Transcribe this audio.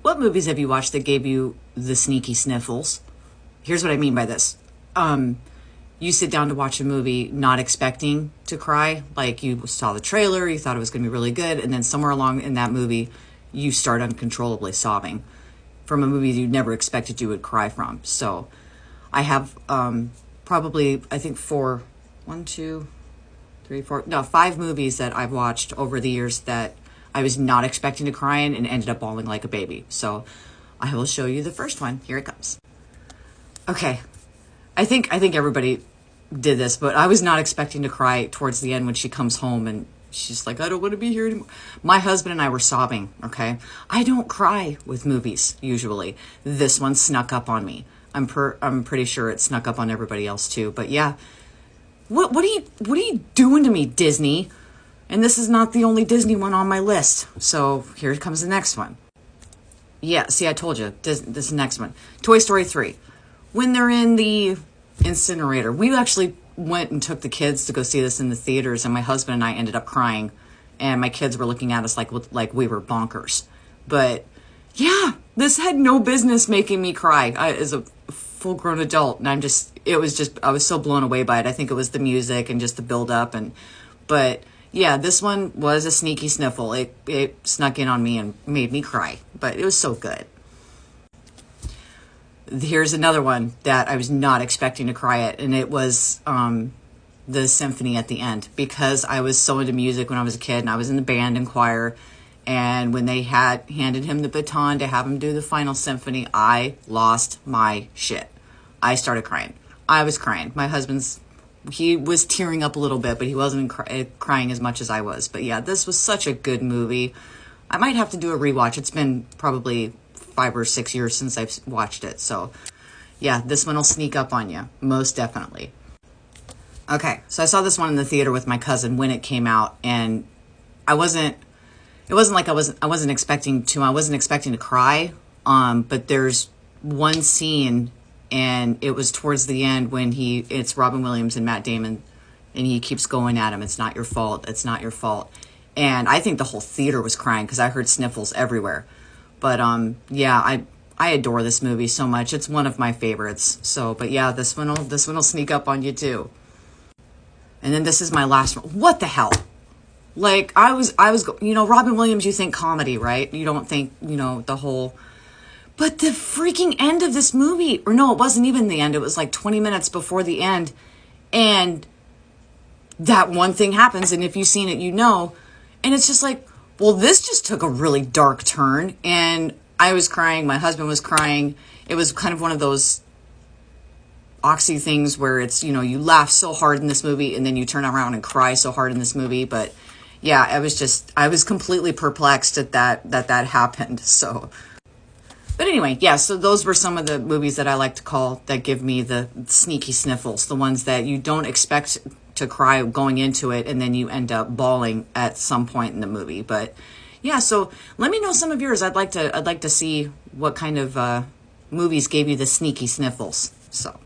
What movies have you watched that gave you the sneaky sniffles? Here's what I mean by this. You sit down to watch a movie not expecting to cry. Like you saw the trailer, you thought it was going to be really good, and then somewhere along in that movie, you start uncontrollably sobbing from a movie you never expected you would cry from. So I have probably, I think five movies that I've watched over the years that I was not expecting to cry in and ended up bawling like a baby. So I will show you the first one. Here it comes. Okay. I think everybody did this, but I was not expecting to cry towards the end when she comes home and she's like, I don't want to be here anymore. My husband and I were sobbing, okay? I don't cry with movies, usually. This one snuck up on me. I'm pretty sure it snuck up on everybody else too. But yeah, what are you doing to me, Disney? And this is not the only Disney one on my list. So here comes the next one. Yeah, see, I told you, this next one. Toy Story 3. When they're in the incinerator, we actually went and took the kids to go see this in the theaters, and my husband and I ended up crying, and my kids were looking at us like we were bonkers. But yeah, this had no business making me cry as a full-grown adult, and I was so blown away by it. I think it was the music and just the build-up, but yeah, this one was a sneaky sniffle. It snuck in on me and made me cry, but it was so good. Here's another one that I was not expecting to cry at, and it was the symphony at the end, because I was so into music when I was a kid, and I was in the band and choir, and when they had handed him the baton to have him do the final symphony, I lost my shit. I started crying. I was crying. My he was tearing up a little bit, but he wasn't crying as much as I was. But yeah, this was such a good movie. I might have to do a rewatch. It's been probably 5 or 6 years since I've watched it. So yeah, this one will sneak up on you, most definitely. Okay, so I saw this one in the theater with my cousin when it came out, and I wasn't expecting to cry. But there's one scene, and it was towards the end when it's Robin Williams and Matt Damon, and he keeps going at him. It's not your fault. It's not your fault. And I think the whole theater was crying because I heard sniffles everywhere. But yeah, I adore this movie so much. It's one of my favorites. So, but yeah, this one will sneak up on you too. And then this is my last one. What the hell? Like I was, Robin Williams, you think comedy, right? You don't think, the whole, but the freaking end of this movie, or no, it wasn't even the end. It was like 20 minutes before the end. And that one thing happens. And if you've seen it, and it's just like, well, this just took a really dark turn, and I was crying. My husband was crying. It was kind of one of those oxy things where it's, you laugh so hard in this movie and then you turn around and cry so hard in this movie. But yeah, I was completely perplexed at that happened. So, but anyway, yeah, so those were some of the movies that I like to call that give me the sneaky sniffles, the ones that you don't expect to cry going into it, and then you end up bawling at some point in the movie. But yeah, so let me know some of yours. I'd like to see what kind of movies gave you the sneaky sniffles. So